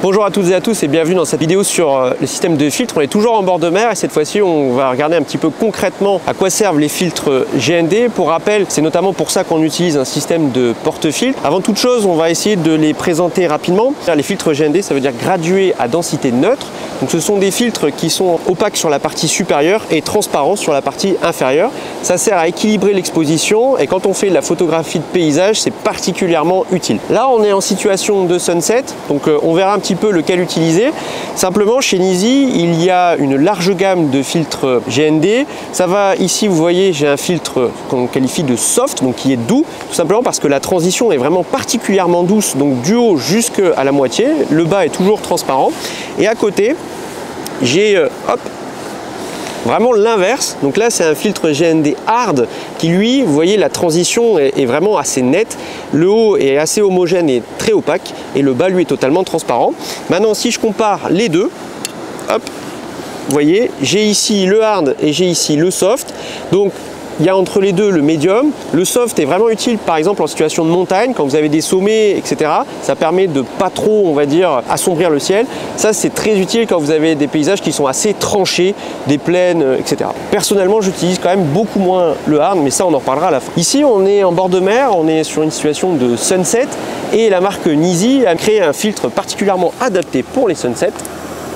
Bonjour à toutes et à tous et bienvenue dans cette vidéo sur le système de filtres. On est toujours en bord de mer et cette fois-ci on va regarder un petit peu concrètement à quoi servent les filtres GND. Pour rappel, c'est notamment pour ça qu'on utilise un système de porte-filtres. Avant toute chose, on va essayer de les présenter rapidement. Les filtres GND, ça veut dire gradués à densité neutre. Donc ce sont des filtres qui sont opaques sur la partie supérieure et transparents sur la partie inférieure. Ça sert à équilibrer l'exposition et quand on fait de la photographie de paysage, c'est particulièrement utile. Là, on est en situation de sunset, donc on verra un petit peu lequel utiliser. Simplement, chez Nisi, il y a une large gamme de filtres GND. Ça va ici, vous voyez, j'ai un filtre qu'on qualifie de soft, donc qui est doux, tout simplement parce que la transition est vraiment particulièrement douce, donc du haut jusqu'à la moitié. Le bas est toujours transparent. Et à côté, j'ai vraiment l'inverse. Donc là, c'est un filtre GND hard qui, lui, vous voyez, la transition est vraiment assez nette. Le haut est assez homogène et très opaque et le bas, lui, est totalement transparent. Maintenant, si je compare les deux, hop, vous voyez, j'ai ici le hard et j'ai ici le soft. Donc, il y a entre les deux le médium. Le soft est vraiment utile par exemple en situation de montagne, quand vous avez des sommets, etc. Ça permet de pas trop, on va dire, assombrir le ciel. Ça, c'est très utile quand vous avez des paysages qui sont assez tranchés, des plaines, etc. Personnellement, j'utilise quand même beaucoup moins le hard, mais ça, on en reparlera à la fin. Ici, on est en bord de mer, on est sur une situation de sunset et la marque Nisi a créé un filtre particulièrement adapté pour les sunsets.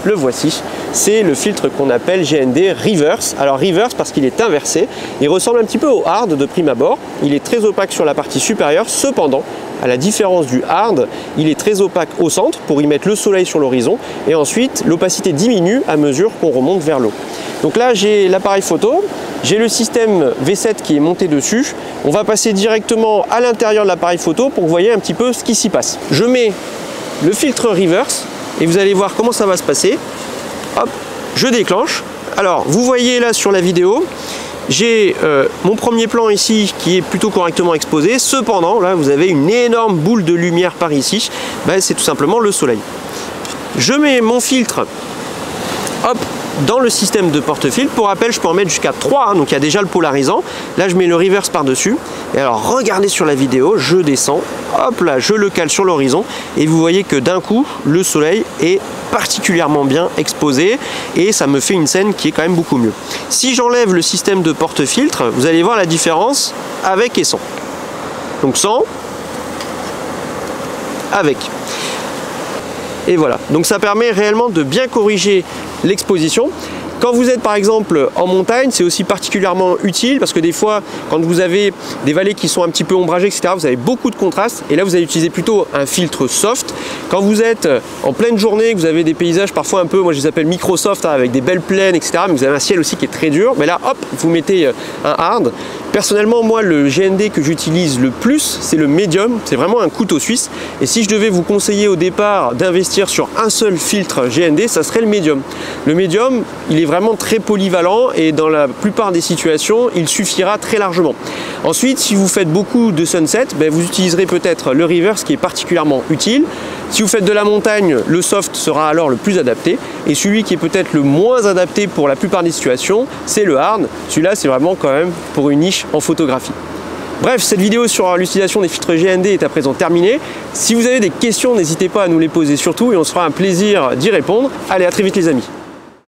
Le voici, c'est le filtre qu'on appelle GND Reverse. Alors Reverse parce qu'il est inversé, il ressemble un petit peu au hard de prime abord, il est très opaque sur la partie supérieure, cependant, à la différence du hard, il est très opaque au centre pour y mettre le soleil sur l'horizon et ensuite l'opacité diminue à mesure qu'on remonte vers l'eau. Donc là j'ai l'appareil photo, j'ai le système V7 qui est monté dessus, on va passer directement à l'intérieur de l'appareil photo pour que vous voyez un petit peu ce qui s'y passe. Je mets le filtre Reverse et vous allez voir comment ça va se passer. Hop, je déclenche. Alors, vous voyez là sur la vidéo, j'ai mon premier plan ici qui est plutôt correctement exposé. Cependant, là, vous avez une énorme boule de lumière par ici. Ben, c'est tout simplement le soleil. Je mets mon filtre, hop, dans le système de porte-filtre. Pour rappel, je peux en mettre jusqu'à 3, hein, donc il y a déjà le polarisant. Là, je mets le reverse par-dessus. Et alors, regardez sur la vidéo, je descends, hop là, je le cale sur l'horizon. Et vous voyez que d'un coup, le soleil est particulièrement bien exposé. Et ça me fait une scène qui est quand même beaucoup mieux. Si j'enlève le système de porte-filtre, vous allez voir la différence avec et sans. Donc sans, avec. Et voilà, donc ça permet réellement de bien corriger l'exposition. Quand vous êtes par exemple en montagne, c'est aussi particulièrement utile parce que des fois, quand vous avez des vallées qui sont un petit peu ombragées, etc., vous avez beaucoup de contraste et là vous allez utiliser plutôt un filtre soft. Quand vous êtes en pleine journée, que vous avez des paysages parfois un peu, moi je les appelle microsoft, hein, avec des belles plaines, etc., mais vous avez un ciel aussi qui est très dur, mais là hop, vous mettez un hard. Personnellement, moi, le GND que j'utilise le plus, c'est le médium. C'est vraiment un couteau suisse. Et si je devais vous conseiller au départ d'investir sur un seul filtre GND, ça serait le médium. Le médium, il est vraiment très polyvalent et dans la plupart des situations, il suffira très largement. Ensuite, si vous faites beaucoup de sunset, ben, vous utiliserez peut-être le reverse qui est particulièrement utile. Si vous faites de la montagne, le soft sera alors le plus adapté. Et celui qui est peut-être le moins adapté pour la plupart des situations, c'est le hard. Celui-là, c'est vraiment quand même pour une niche en photographie. Bref, cette vidéo sur l'utilisation des filtres GND est à présent terminée. Si vous avez des questions, n'hésitez pas à nous les poser surtout et on se fera un plaisir d'y répondre. Allez, à très vite les amis.